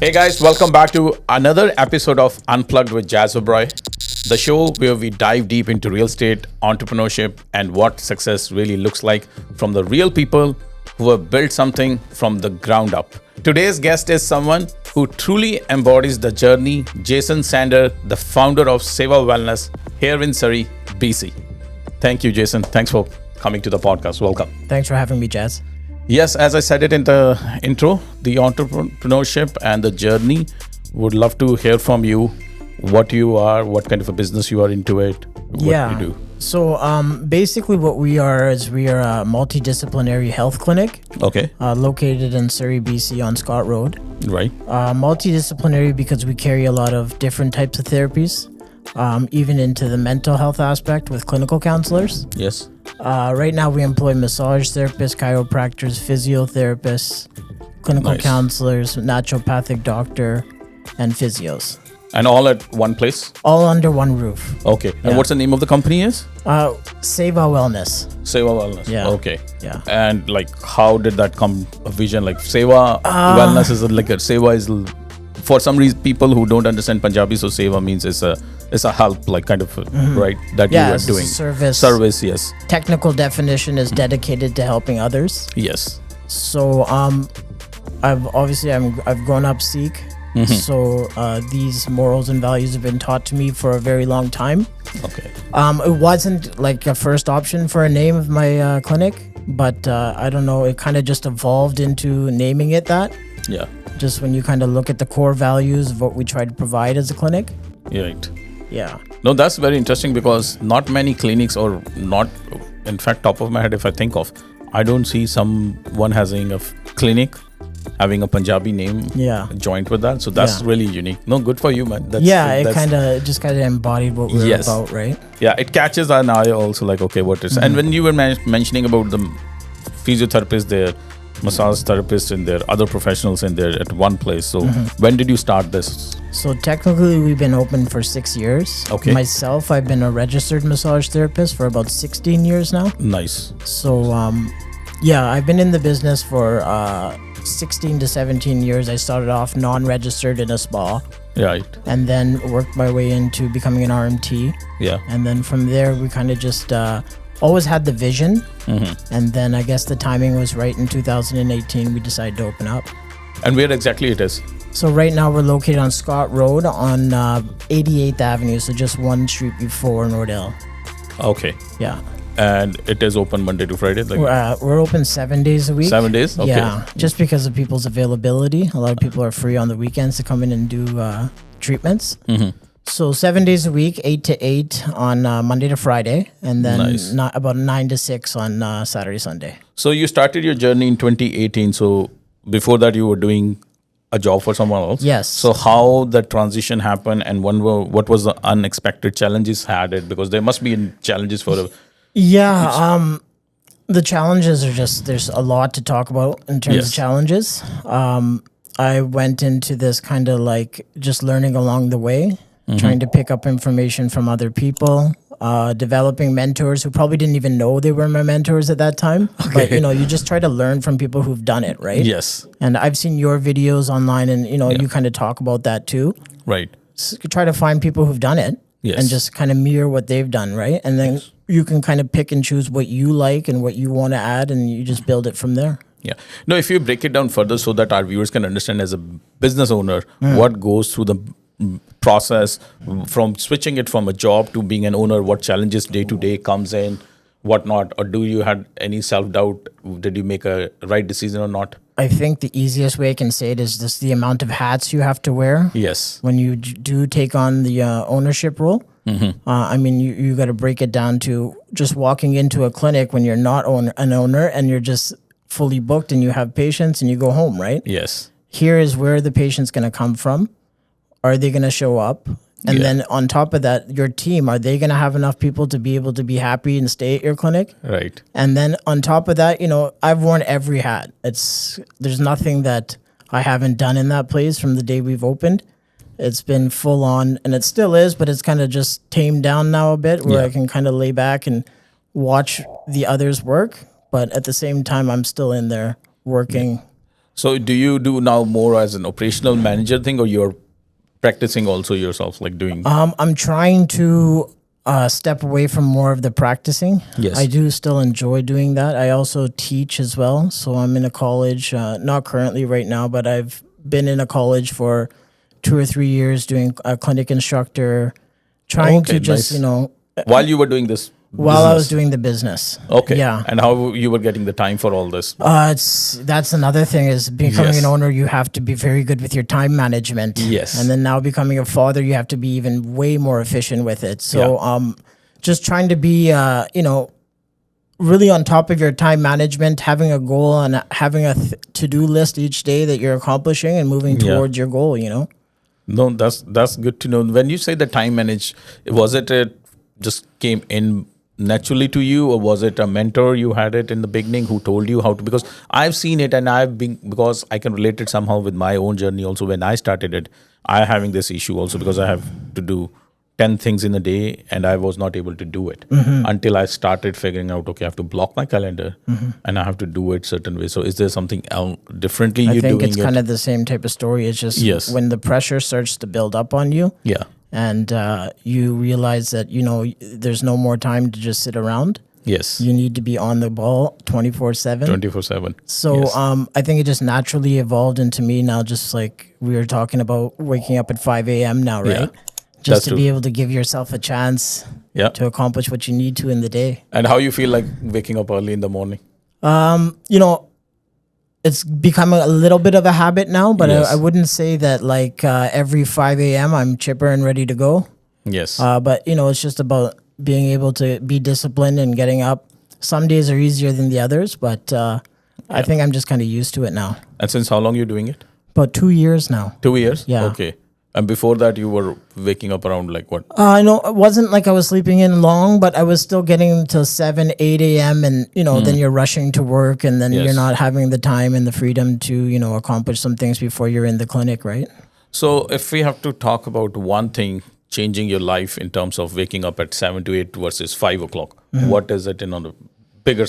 Hey guys, welcome back to another episode of Unplugged with Jas Oberoi, the show where we dive deep into real estate, entrepreneurship, and what success really looks like from the real people who have built something from the ground up. Today's guest is someone who truly embodies the journey, Jason Sandher, the founder of Seva Wellness here in Surrey, BC. Thank you, Jason. Thanks for coming to the podcast. Welcome. Thanks for having me, Jas. Yes, as I said it in the intro, the entrepreneurship and the journey. Would love to hear from you what you are, what kind of a business you are into it, what you do. So basically what we are is we are a multidisciplinary health clinic. Okay. Located in Surrey, BC on Scott Road. Right. Multidisciplinary because we carry a lot of different types of therapies, even into the mental health aspect with clinical counselors. Yes. Right now we employ massage therapists, chiropractors, physiotherapists, clinical counselors, naturopathic doctor, and physios. And all at one place? All under one roof. Okay. And what's the name of the company is? Seva Wellness. Seva Wellness. Yeah. Okay. Yeah. And like, how did that come a vision? Like Seva Wellness is like a Seva is for some reason people who don't understand Punjabi, so Seva means it's a help, like kind of right that you are doing. Service. Yes. Technical definition is dedicated to helping others. Yes. So I've grown up Sikh. So these morals and values have been taught to me for a very long time. Okay. It wasn't like a first option for a name of my clinic, but I don't know, it kind of just evolved into naming it that. Yeah. Just when you kind of look at the core values of what we try to provide as a clinic. Right. Yeah. No, that's very interesting because not many clinics or not, in fact, top of my head, if I think of, I don't see someone having a clinic having a Punjabi name joined with that. So that's really unique. No, good for you, man. It kind of embodied what we were about, right? Yeah, it catches an eye also like, okay, what is... And when you were mentioning about the physiotherapists there, massage therapists in there, other professionals in there at one place. So when did you start this? So technically we've been open for 6 years. Okay. Myself, I've been a registered massage therapist for about 16 years now. Nice. So I've been in the business for 16 to 17 years. I started off non-registered in a spa. Right. And then worked my way into becoming an RMT. Yeah. And then from there we kind of just always had the vision. And then I guess the timing was right. In 2018 we decided to open up. And where exactly it is? So right now we're located on Scott Road on 88th Avenue, so just one street before Nordell. Okay. Yeah. And it is open Monday to Friday? We're open 7 days a week. 7 days? Okay. Yeah, just because of people's availability. A lot of people are free on the weekends to come in and do treatments. So 7 days a week, 8 to 8 on Monday to Friday, and then about 9 to 6 on Saturday, Sunday. So you started your journey in 2018. So before that you were doing a job for someone else? Yes. So how that transition happened and what was the unexpected challenges had it? Because there must be challenges for the challenges are just, there's a lot to talk about in terms of challenges. I went into this kind of like just learning along the way, trying to pick up information from other people, developing mentors who probably didn't even know they were my mentors at that time. But, you just try to learn from people who've done it, right? Yes. And I've seen your videos online and, you kind of talk about that too. Right. So try to find people who've done it and just kind of mirror what they've done, right? And then you can kind of pick and choose what you like and what you want to add, and you just build it from there. Yeah. No, if you break it down further so that our viewers can understand as a business owner, what goes through the process from switching it from a job to being an owner, what challenges day to day comes in, whatnot, or do you had any self-doubt? Did you make a right decision or not? I think the easiest way I can say it is just the amount of hats you have to wear. Yes. When you do take on the ownership role. I mean, you got to break it down to just walking into a clinic when you're not an owner and you're just fully booked and you have patients and you go home, right? Yes. Here is where the patient's going to come from. Are they going to show up? And then on top of that, your team, are they going to have enough people to be able to be happy and stay at your clinic? Right. And then on top of that, I've worn every hat. There's nothing that I haven't done in that place from the day we've opened. It's been full on, and it still is, but it's kind of just tamed down now a bit where I can kind of lay back and watch the others work. But at the same time, I'm still in there working So do you do now more as an operational manager thing, or you're practicing also yourself, like doing? I'm trying to step away from more of the practicing. Yes. I do still enjoy doing that. I also teach as well. So I'm in a college, not currently right now, but I've been in a college for 2 or 3 years doing a clinic instructor, trying Okay, to just, nice. While you were doing this while I was business. doing the business. Okay. Yeah. And how you were getting the time for all this? That's another thing is becoming Yes. an owner. You have to be very good with your time management. Yes. And then now becoming a father, you have to be even way more efficient with it. So, just trying to be, really on top of your time management, having a goal and having a to-do list each day that you're accomplishing and moving Yeah. towards your goal, you know? No, that's good to know. When you say the time manage, was it just came in naturally to you, or was it a mentor you had it in the beginning who told you how to? Because I've seen it, and I've been, because I can relate it somehow with my own journey also. When I started it, I having this issue also, because I have to do 10 things in a day, and I was not able to do it until I started figuring out, okay, I have to block my calendar and I have to do it certain way. So is there something else differently I you're think doing it's it? kind of the same type of story. It's just Yes. when the pressure starts to build up on you, Yeah. and you realize that there's no more time to just sit around. Yes. You need to be on the ball 24/7. 24/7. So Yes. I think it just naturally evolved into me now. Just like we were talking about waking up at 5 a.m. now, right? Yeah. Just That's to true. be able to give yourself a chance Yeah. to accomplish what you need to in the day. And how you feel like waking up early in the morning? It's become a little bit of a habit now, but Yes. I wouldn't say that like every 5 a.m. I'm chipper and ready to go. Yes. But it's just about being able to be disciplined and getting up. Some days are easier than the others, but I think I'm just kind of used to it now. And since how long you doing it? About 2 years now. 2 years? Yeah. Okay. And before that, you were waking up around like what? I know it wasn't like I was sleeping in long, but I was still getting to 7, 8 a.m. And, then you're rushing to work, and then Yes. you're not having the time and the freedom to, accomplish some things before you're in the clinic, right? So if we have to talk about one thing changing your life in terms of waking up at 7 to 8 versus 5 o'clock, what is it on a bigger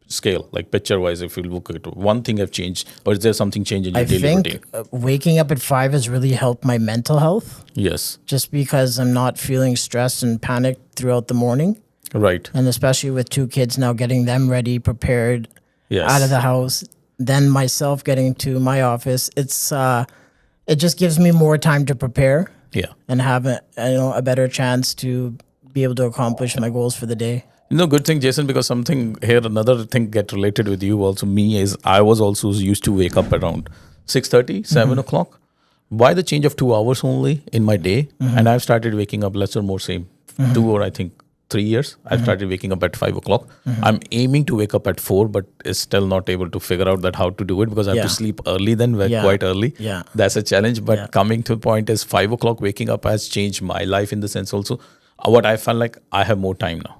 scale, like picture wise? If you look at one thing have changed, or is there something changed in your I daily think routine? waking up at 5 has really helped my mental health, Yes. just because I'm not feeling stressed and panicked throughout the morning. Right. And especially with 2 kids now, getting them ready, prepared, Yes. out of the house, then myself getting to my office. It just gives me more time to prepare Yeah. and have a better chance to be able to accomplish my goals for the day. Good thing, Jason, because something here, another thing get related with you also, me, is I was also used to wake up around 6:30, 7 o'clock. Why the change of 2 hours only in my day? And I've started waking up less or more same 2 or I think 3 years. I've started waking up at 5 o'clock. I'm aiming to wake up at 4, but is still not able to figure out that how to do it, because I have Yeah. to sleep early then, quite early. Yeah. That's a challenge. But Yeah. coming to the point is 5 o'clock waking up has changed my life in the sense also. What I felt like I have more time now.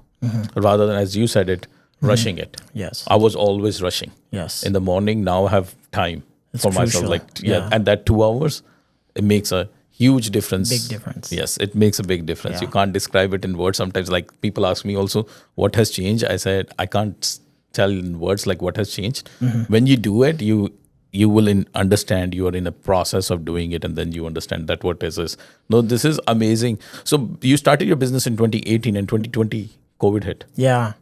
Rather than, as you said it, rushing it. Yes. I was always rushing Yes. in the morning. Now I have time for myself. crucial. Like, Yeah. and that 2 hours, it makes a huge difference. Big difference. Yes, it makes a big difference. Yeah. You can't describe it in words. Sometimes, like people ask me also, what has changed? I said, I can't tell in words like what has changed. When you do it, you will understand you are in a process of doing it, and then you understand that what is. No, this is amazing. So you started your business in 2018, and 2020 COVID hit. Yeah.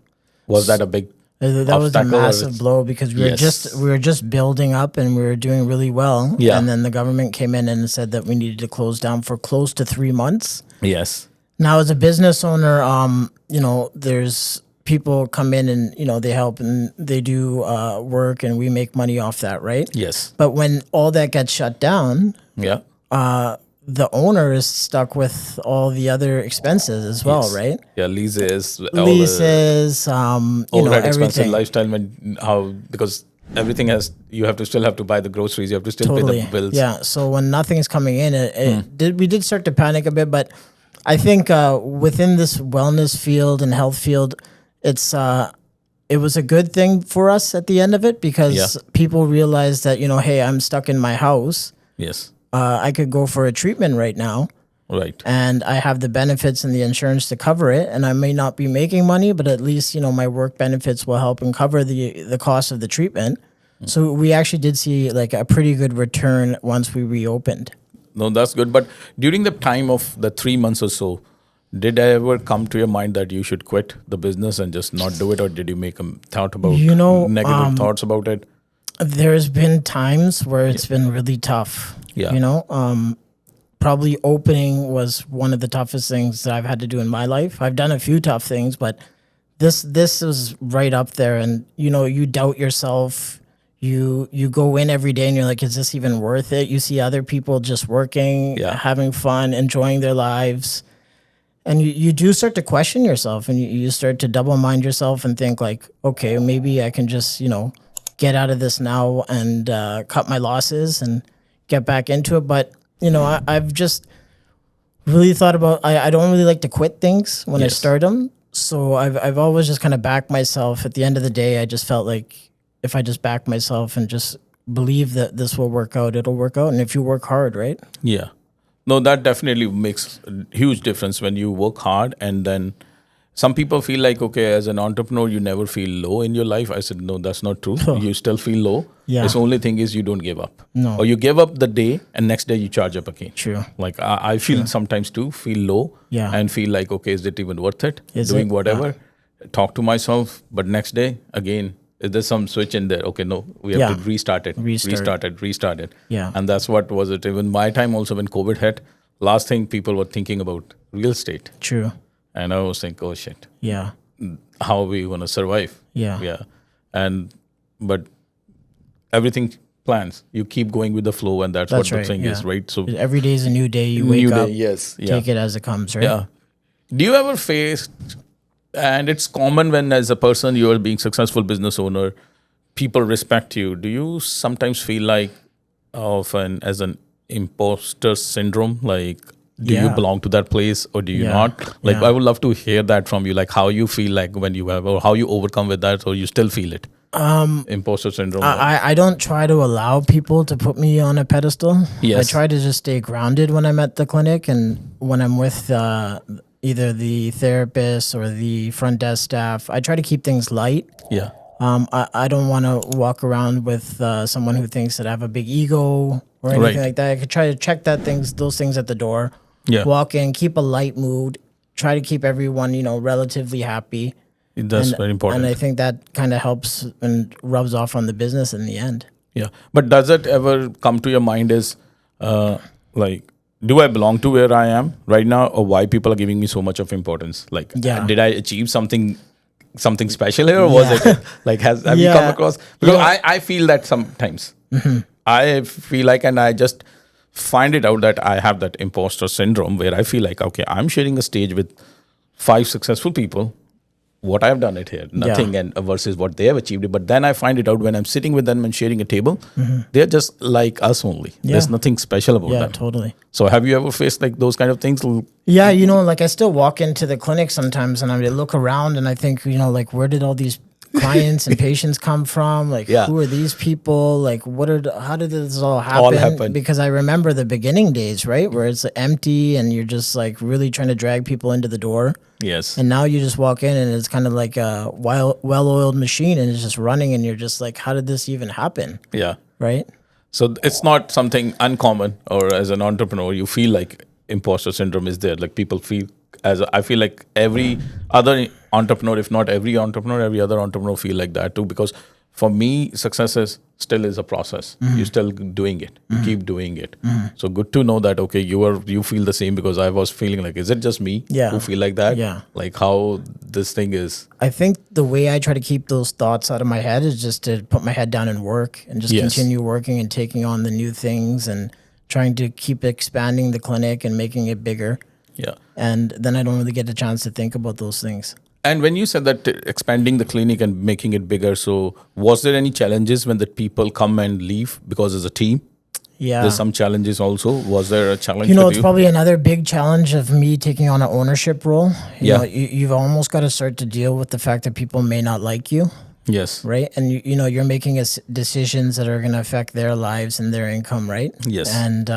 Was that a big That was a obstacle or massive it's- blow, because Yes. we were just building up and we were doing really well. Yeah. And then the government came in and said that we needed to close down for close to 3 months. Yes. Now, as a business owner, there's people come in and, they help and they do work, and we make money off that, right? Yes. But when all that gets shut down, Yeah. the owner is stuck with all the other expenses as well, Yes. right? Yeah, leases, Leases, overhead expenses, everything. lifestyle, because everything you still have to buy the groceries, you have to still pay the bills. Yeah. So when nothing's coming in, we did start to panic a bit, but I think within this wellness field and health field, it was a good thing for us at the end of it, because Yeah. people realized that, hey, I'm stuck in my house. Yes. I could go for a treatment right now, Right. and I have the benefits and the insurance to cover it, and I may not be making money, but at least, my work benefits will help and cover the cost of the treatment. So we actually did see like a pretty good return once we reopened. No, that's good. But during the time of the 3 months or so, did I ever come to your mind that you should quit the business and just not do it, or did you make a thought about negative thoughts about it? There's been times where it's been really tough. Yeah. Probably opening was one of the toughest things that I've had to do in my life. I've done a few tough things, but this was right up there. And you doubt yourself. You go in every day and you're like, is this even worth it? You see other people just working, having fun, enjoying their lives. And you do start to question yourself, and you start to double mind yourself and think like, okay, maybe I can just, get out of this now and cut my losses and get back into it. But, I've just really thought about, I don't really like to quit things when I start them. So I've always just kind of backed myself. At the end of the day, I just felt like if I just back myself and just believe that this will work out, it'll work out. And if you work hard, right? Yeah. No, that definitely makes a huge difference when you work hard. And then some people feel like, okay, as an entrepreneur, you never feel low in your life. I said, no, that's not true. You still feel low. Yeah. The only thing is you don't give up. No. Or you give up the day and next day you charge up again. True. Like I feel sometimes too, feel low and feel like, okay, is it even worth it? Doing whatever, talk to myself. But next day, again, there's some switch in there. Okay, no, we have to restart it. Restart it. Yeah. And that's what was it. Even my time also when COVID hit, last thing people were thinking about real estate. True. And I was thinking, oh shit. Yeah. How are we gonna survive? Yeah. Yeah. But everything plans. You keep going with the flow, and that's what the thing is, right? So every day is a new day. You wake up, yes. take it as it comes, right? Yeah. Do you ever face, and it's common when as a person you are being successful business owner, people respect you. Do you sometimes feel like as an imposter syndrome, like do you belong to that place or do you not? Like I would love to hear that from you, like how you feel like when you have, or how you overcome with that, or you still feel it. Imposter syndrome. I don't try to allow people to put me on a pedestal. Yes. I try to just stay grounded when I'm at the clinic and when I'm with either the therapist or the front desk staff. I try to keep things light. Yeah. I don't want to walk around with someone who thinks that I have a big ego or anything like that. I could try to check those things at the door. Yeah. Walk in, keep a light mood, try to keep everyone, relatively happy. That's very important. And I think that kind of helps and rubs off on the business in the end. Yeah. But does it ever come to your mind as like, do I belong to where I am right now, or why people are giving me so much of importance? Like, did I achieve something special here, or was it like, have you come across? Because I feel that sometimes. Mm-hmm. I feel like, and I just find it out that I have that imposter syndrome where I feel like, okay, I'm sharing a stage with 5 successful people. What I've done it here, nothing, and versus what they have achieved. But then I find it out when I'm sitting with them and sharing a table, they're just like us only. There's nothing special about them. Yeah, totally. So have you ever faced like those kind of things? Yeah, like I still walk into the clinic sometimes and I look around and I think, like where did all these clients and patients come from? Like, who are these people? Like, how did this all happen? Because I remember the beginning days, right? Where it's empty and you're just like really trying to drag people into the door. Yes. And now you just walk in and it's kind of like a well-oiled machine and it's just running and you're just like, how did this even happen? Yeah. Right? So it's not something uncommon, or as an entrepreneur, you feel like imposter syndrome is there. Like people feel, I feel like every other entrepreneur, if not every entrepreneur, every other entrepreneur feel like that too. Because for me, success still is a process. You're still doing it. You keep doing it. So good to know that, okay, you feel the same, because I was feeling like, is it just me who feel like that? Yeah. Like how this thing is. I think the way I try to keep those thoughts out of my head is just to put my head down and work and just continue working and taking on the new things and trying to keep expanding the clinic and making it bigger. Yeah. And then I don't really get a chance to think about those things. And when you said that expanding the clinic and making it bigger, so was there any challenges when the people come and leave because as a team? Yeah. There's some challenges also. Was there a challenge it's probably another big challenge of me taking on an ownership role. You know, you've almost got to start to deal with the fact that people may not like you. Yes. Right? And, you're making decisions that are going to affect their lives and their income, right? Yes. And,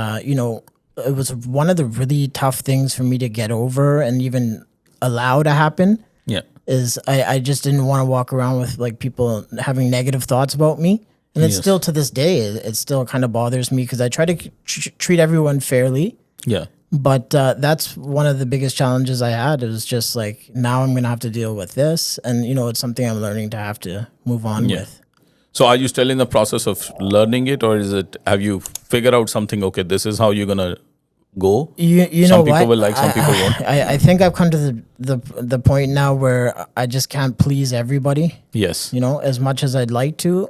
it was one of the really tough things for me to get over and even allow to happen. Yeah. Is I just didn't want to walk around with like people having negative thoughts about me And it's still to this day, it still kind of bothers me because I try to treat everyone fairly. Yeah. But that's one of the biggest challenges I had. It was just like, now I'm going to have to deal with this. And, it's something I'm learning to have to move on with. So are you still in the process of learning it, or have you figured out something, okay, this is how you're going to go? Some people will like, some people won't. I think I've come to the point now where I just can't please everybody. Yes. As much as I'd like to,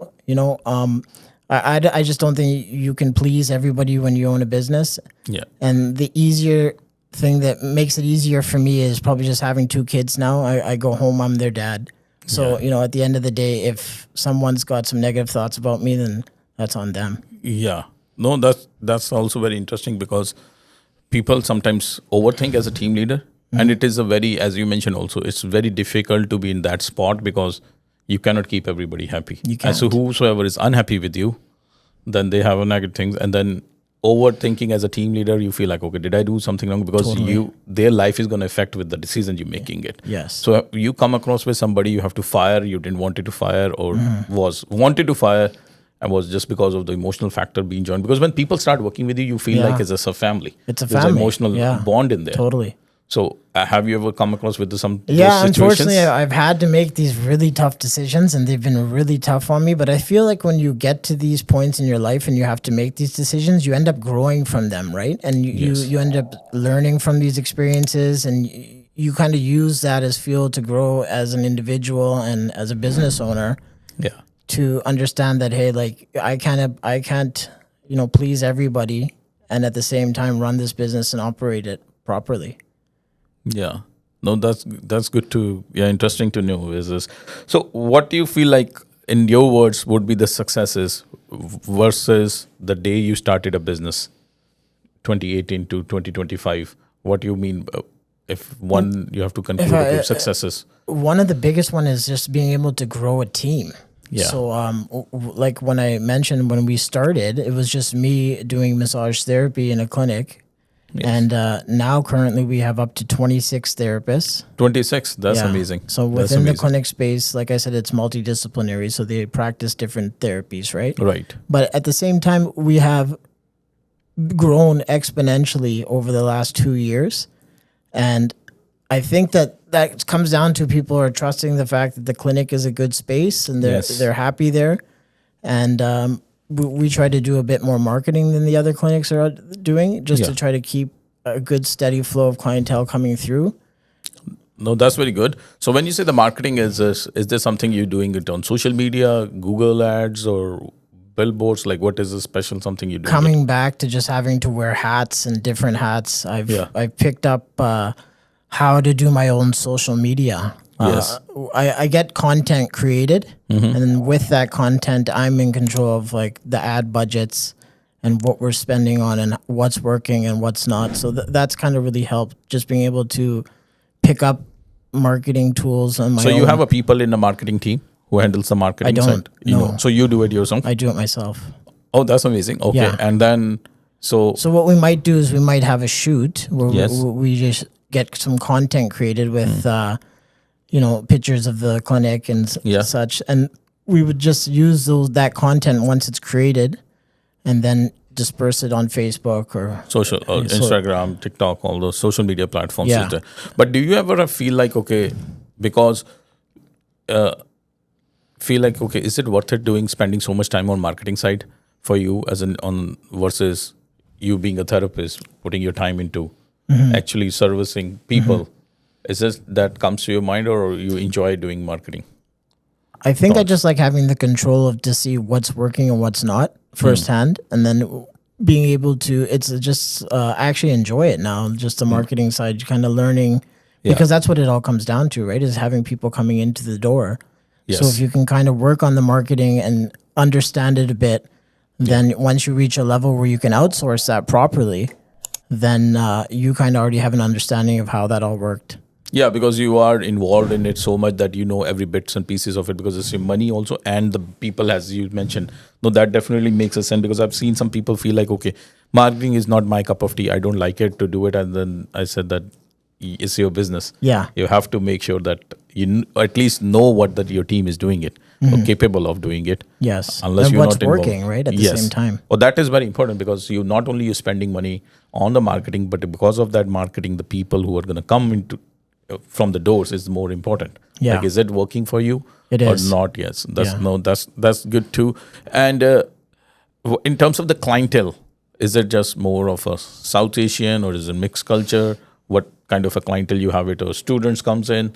I just don't think you can please everybody when you own a business. Yeah. And the easier thing that makes it easier for me is probably just having 2 kids now. I go home, I'm their dad. So, at the end of the day, if someone's got some negative thoughts about me, then that's on them. Yeah. No, that's also very interesting because people sometimes overthink as a team leader. And it is as you mentioned also, it's very difficult to be in that spot because you cannot keep everybody happy. You can't. And so whosoever is unhappy with you, then they have a negative things. And then overthinking as a team leader, you feel like, okay, did I do something wrong? Because their life is going to affect with the decisions you're making it. Yes. So you come across with somebody you have to fire, you didn't want it to fire, or was wanted to fire, and was just because of the emotional factor being joined. Because when people start working with you, you feel like it's a family. It's a There's family. an emotional bond in there. Totally. So have you ever come across with some those unfortunately, situations? I've had to make these really tough decisions, and they've been really tough on me. But I feel like when you get to these points in your life and you have to make these decisions, you end up growing from them, right? And you end up learning from these experiences, and you kind of use that as fuel to grow as an individual and as a business owner. Yeah. To understand that, hey, like I can't, please everybody, and at the same time run this business and operate it properly. Yeah. No, that's good to, interesting to know is this. So what do you feel like, in your words, would be the successes versus the day you started a business, 2018 to 2025? What do you mean if you have to conclude with successes? One of the biggest one is just being able to grow a team. Yeah. So, like when I mentioned when we started, it was just me doing massage therapy in a clinic. Yes. And now currently we have up to 26 therapists. 26? That's amazing. So within the clinic space, like I said, it's multidisciplinary. So they practice different therapies, right? Right. But at the same time, we have grown exponentially over the last 2 years. And I think that comes down to people are trusting the fact that the clinic is a good space and they're happy there. And we try to do a bit more marketing than the other clinics are doing, just to try to keep a good steady flow of clientele coming through. No, that's very good. So when you say the marketing, is there something you're doing it on social media, Google ads, or billboards? Like what is the special something you do? Coming back to just having to wear hats and different hats, I've picked up how to do my own social media. Yes. I get content created, and then with that content, I'm in control of like the ad budgets and what we're spending on and what's working and what's not. So that's kind of really helped, just being able to pick up marketing tools on my own. So you have a people in the marketing team who handles the marketing side? No. So you do it yourself? I do it myself. Oh, that's amazing. Okay. Yeah. And then, so what we might do is we might have a shoot where we just get some content created with, pictures of the clinic and such. And we would just use that content once it's created and then disperse it on Facebook or social, Instagram, TikTok, all those social media platforms. Yeah. But do you ever feel like, okay, because is it worth it spending so much time on marketing side for you versus you being a therapist, putting your time into actually servicing people? Is this that comes to your mind, or you enjoy doing marketing? I think I just like having the control to see what's working and what's not firsthand, and then being able to, it's just I actually enjoy it now, just the marketing side, kind of learning, because that's what it all comes down to, right? Is having people coming into the door. Yes. So if you can kind of work on the marketing and understand it a bit, then once you reach a level where you can outsource that properly, then you kind of already have an understanding of how that all worked. Yeah, because you are involved in it so much that you know every bits and pieces of it, because it's your money also and the people, as you mentioned. No, that definitely makes a sense, because I've seen some people feel like, okay, marketing is not my cup of tea. I don't like it to do it. And then I said that it's your business. Yeah. You have to make sure that you at least know what that your team is doing it. capable of doing it. Yes. Unless And you're what's not involved. working, right, at the same time. Well, that is very important because you not only you're spending money on the marketing, but because of that marketing, the people who are going to come into from the doors is more important. Yeah. Like, is it working for you It or is. not? Yes. Yeah. That's good too. And in terms of the clientele, is it just more of a South Asian or is it mixed culture? What kind of a clientele you have it? Or students comes in,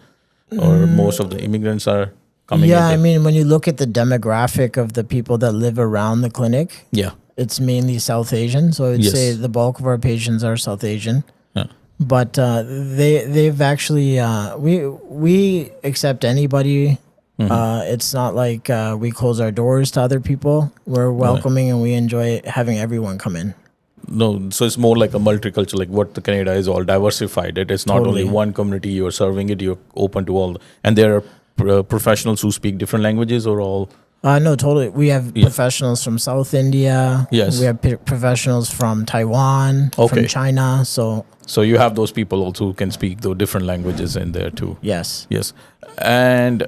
or most of the immigrants are coming in? Yeah, I mean, when you look at the demographic of the people that live around the clinic, Yeah. it's mainly South Asian. So I would Yes. say the bulk of our patients are South Asian. Yeah. But they've actually we accept anybody. It's not like we close our doors to other people. We're welcoming and we enjoy having everyone come in. No, so it's more like a multicultural, like what the Canada is all diversified. It's not Totally. only one community you're serving it, you're open to all. And there are professionals who speak different languages or all. No, totally. We have professionals from South India. Yes. We have professionals from Taiwan, Okay. from China. So you have those people also who can speak the different languages in there too. yes. Yes. And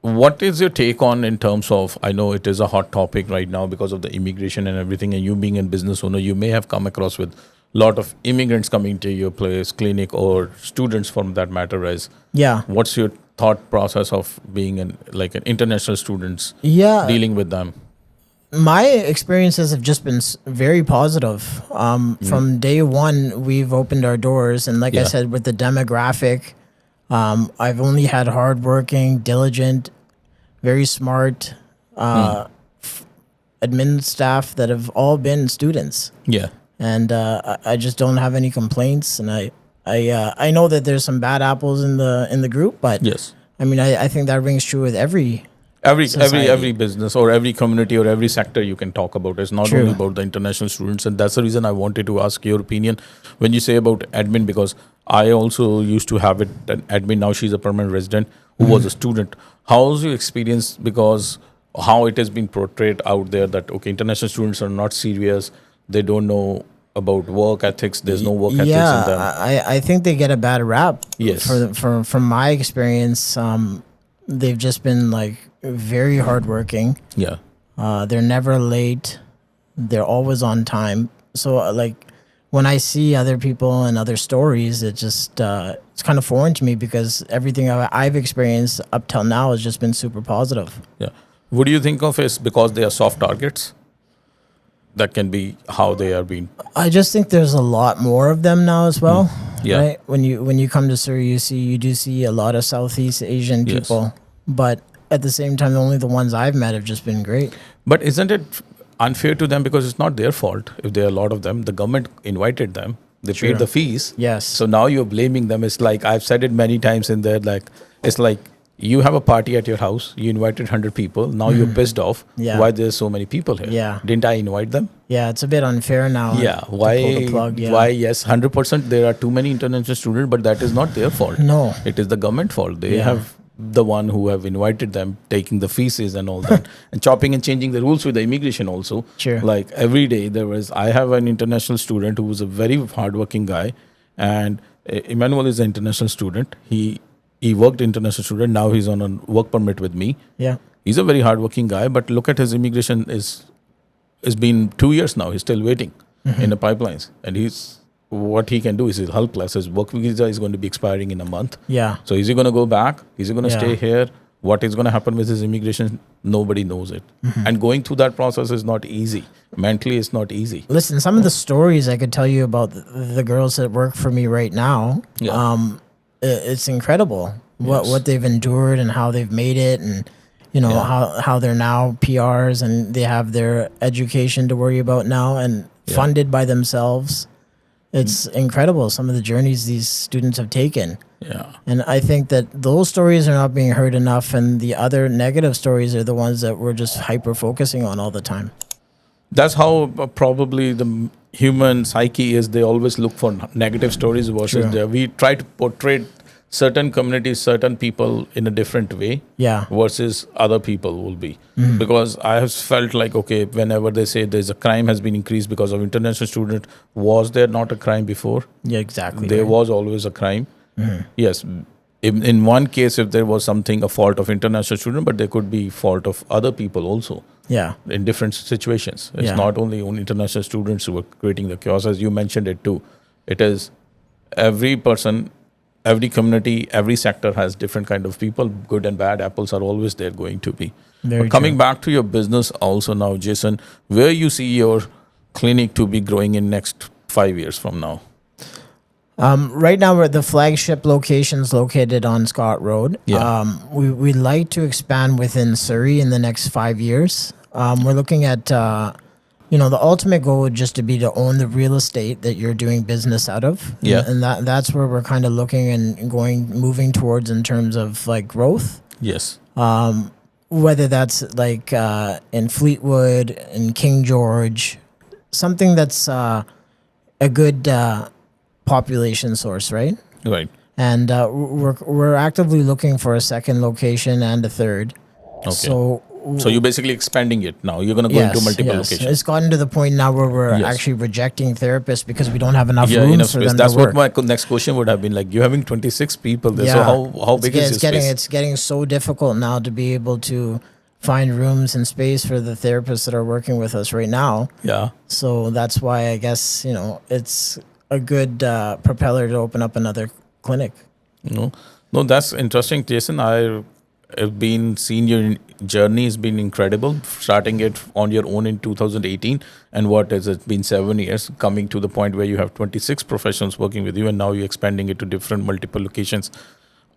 what is your take on in terms of, I know it is a hot topic right now because of the immigration and everything, and you being a business owner, you may have come across with a lot of immigrants coming to your place, clinic, or students from that matter. As Yeah. what's your thought process of being an international students Yeah. dealing with them? My experiences have just been very positive. From day one, we've opened our doors. And like I Yeah. said, with the demographic, I've only had hardworking, diligent, very smart admin staff that have all been students. Yeah. And I just don't have any complaints. And I know that there's some bad apples in the group, but Yes. I mean, I think that rings true with every Every society. business or every community or every sector you can talk about. It's not True. only about the international students, and that's the reason I wanted to ask your opinion when you say about admin, because I also used to have it an admin. Now she's a permanent resident who was a student. How's your experience? Because how it has been portrayed out there that international students are not serious, they don't know about work ethics. There's no work ethics in them. I think they get a bad rap. Yes. From my experience, they've just been like very hardworking. Yeah. They're never late. They're always on time. So like when I see other people and other stories, it just it's kind of foreign to me because everything I've experienced up till now has just been super positive. Yeah. Would you think of it because they are soft targets? That can be how they are being. I just think there's a lot more of them now as well. Yeah. Right? When you come to Surrey, you do see a lot of Southeast Asian Yes. people, but at the same time, only the ones I've met have just been great. But isn't it unfair to them because it's not their fault if there are a lot of them? The government invited them. They True. paid the fees. Yes. So now you're blaming them. It's like I've said it many times in there. Like it's like you have a party at your house. You invited 100 people. Now you're pissed off. Yeah. Why there's so many people here? Yeah. Didn't I invite them? Yeah, it's a bit unfair now. Yeah. to Why? pull the plug, yeah. Why? Yes, 100%. There are too many international students, but that is not their fault. No. It is the government fault. They Yeah. have the one who have invited them, taking the fees and all that, and chopping and changing the rules with the immigration also. Sure. Like every day I have an international student who was a very hardworking guy, and Emmanuel is an international student. He worked international student. Now he's on a work permit with me. Yeah. He's a very hardworking guy, but look at his immigration it's been 2 years now. He's still waiting in the pipelines, and what he can do is he's helpless. His work visa is going to be expiring in a month. Yeah. So is he going to go back? Is he going to Yeah. stay here? What is going to happen with his immigration? Nobody knows it. And going through that process is not easy. Mentally, it's not easy. Listen, some of the stories I could tell you about the girls that work for me right now, Yeah. it's incredible Yes. what they've endured and how they've made it, and how they're now PRs and they have their education to worry about now and funded by themselves. It's incredible some of the journeys these students have taken. Yeah. And I think that those stories are not being heard enough, and the other negative stories are the ones that we're just hyper focusing on all the time. That's how probably the human psyche is. They always look for negative stories versus True. we try to portray certain communities, certain people in a different way. Yeah. Versus other people will be. Because I have felt like, okay, whenever they say there's a crime has been increased because of international student, was there not a crime before? Yeah, exactly. There right. was always a crime. Yes, in one case, if there was something a fault of international student, but there could be fault of other people also. Yeah. In different situations. It's Yeah. not only on international students who are creating the chaos, as you mentioned it too. It is every person, every community, every sector has different kind of people. Good and bad apples are always there going to be. Very But coming true. back to your business also now, Jason, where you see your clinic to be growing in next 5 years from now? Right now, we're the flagship location's located on Scott Road. Yeah. We'd like to expand within Surrey in the next 5 years. We're looking at, the ultimate goal would just to be to own the real estate that you're doing business out of. Yeah. And that's where we're kind of looking and moving towards in terms of like growth. Yes. Whether that's like in Fleetwood, in King George, something that's a good population source, right? Right. And we're actively looking for a second location and a third. Okay. So you're basically expanding it now. You're going to go into multiple locations. It's gotten to the point now where we're actually rejecting therapists because we don't have enough room enough for space. them That's to work. what my next question would have been like. You're having 26 people there. So how big is this space? It's getting so difficult now to be able to find rooms and space for the therapists that are working with us right now. Yeah. So that's why I guess, it's a good propeller to open up another clinic. No, that's interesting, Jason. I've been seeing your journey has been incredible. Starting it on your own in 2018, and what has it been 7 years, coming to the point where you have 26 professionals working with you, and now you're expanding it to different multiple locations.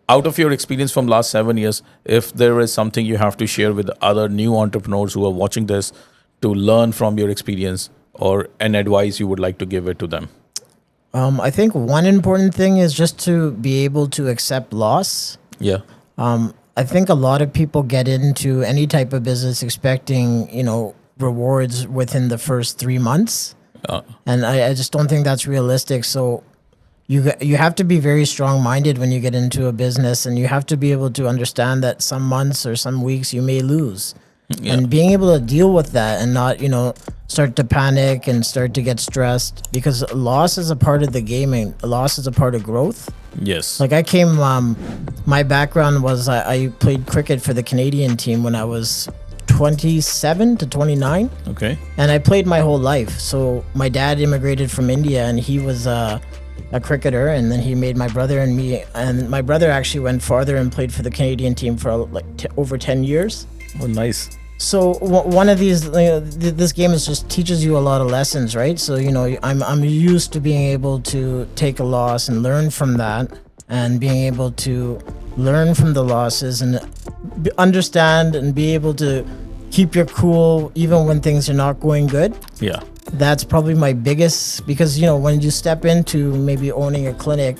Out of your experience from last 7 years, if there is something you have to share with other new entrepreneurs who are watching this to learn from your experience, or an advice you would like to give it to them. I think one important thing is just to be able to accept loss. Yeah. I think a lot of people get into any type of business expecting, rewards within the first 3 months. And I just don't think that's realistic. So you have to be very strong-minded when you get into a business, and you have to be able to understand that some months or some weeks you may lose. Yeah. And being able to deal with that and not, start to panic and start to get stressed, because loss is a part of the game and loss is a part of growth. Yes. Like my background was I played cricket for the Canadian team when I was 27 to 29. Okay. And I played my whole life. So my dad immigrated from India, and he was a cricketer, and then he made my brother and me. And my brother actually went farther and played for the Canadian team for over 10 years. Oh, nice. So one of these, this game just teaches you a lot of lessons, right? So I'm used to being able to take a loss and learn from that, and being able to learn from the losses and understand and be able to keep your cool even when things are not going good. Yeah. That's probably my biggest, because when you step into maybe owning a clinic,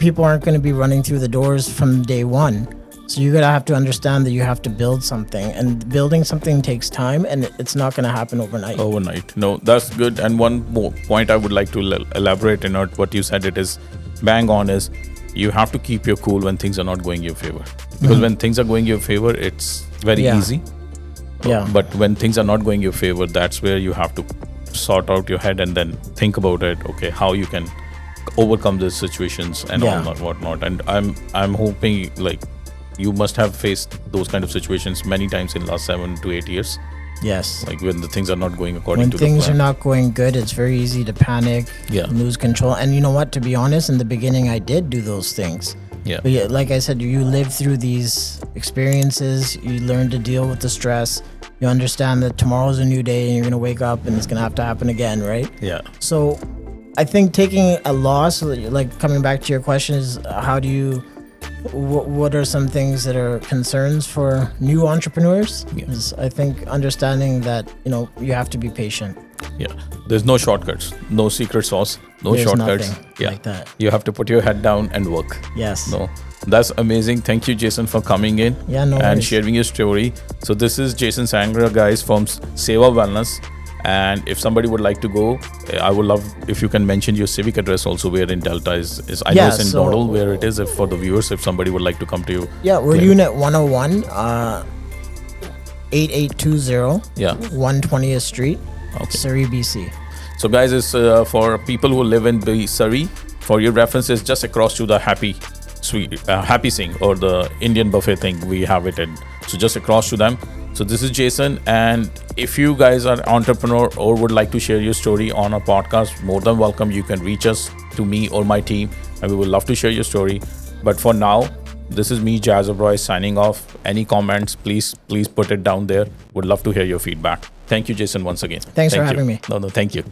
people aren't going to be running through the doors from day one. So you're going to have to understand that you have to build something, and building something takes time, and it's not going to happen overnight. No, that's good. And one more point I would like to elaborate on what you said, it is bang on, is you have to keep your cool when things are not going your favor. Because when things are going your favor, it's very easy. Yeah. But when things are not going your favor, that's where you have to sort out your head and then think about it. Okay, how you can overcome these situations and all that whatnot. And I'm hoping you must have faced those kind of situations many times in the last 7 to 8 years. Yes. Like when the things are not going according to the plan. When things are not going good, it's very easy to panic, lose control. And you know what? To be honest, in the beginning, I did do those things. Yeah. But like I said, you live through these experiences. You learn to deal with the stress. You understand that tomorrow's a new day, and you're going to wake up and it's going to have to happen again, right? Yeah. So I think taking a loss, like coming back to your question, is how do you... What are some things that are concerns for new entrepreneurs? Is I think understanding that you have to be patient. Yeah, there's no shortcuts, no secret sauce, There's shortcuts. Nothing like that. You have to put your head down and work. Yes. No, that's amazing. Thank you, Jason, for coming in and worries. Sharing your story. So this is Jason Sandher, guys, from Seva Wellness. And if somebody would like to go, I would love if you can mention your civic address also, where in Delta is. I know it's in Nodal, where it is. If for the viewers, if somebody would like to come to you. Yeah, we're Unit 101, 8820. 120th Street, Surrey, BC. So guys, it's for people who live in Surrey. For your reference, it's just across to the Happy Happy Singh or the Indian buffet thing. We have it in. So just across to them. So this is Jason, and if you guys are entrepreneur or would like to share your story on a podcast, more than welcome. You can reach us to me or my team, and we would love to share your story. But for now, this is me, Jas Oberoi, signing off. Any comments, please put it down there. Would love to hear your feedback. Thank you, Jason, once again. Thanks for having me. No, thank you.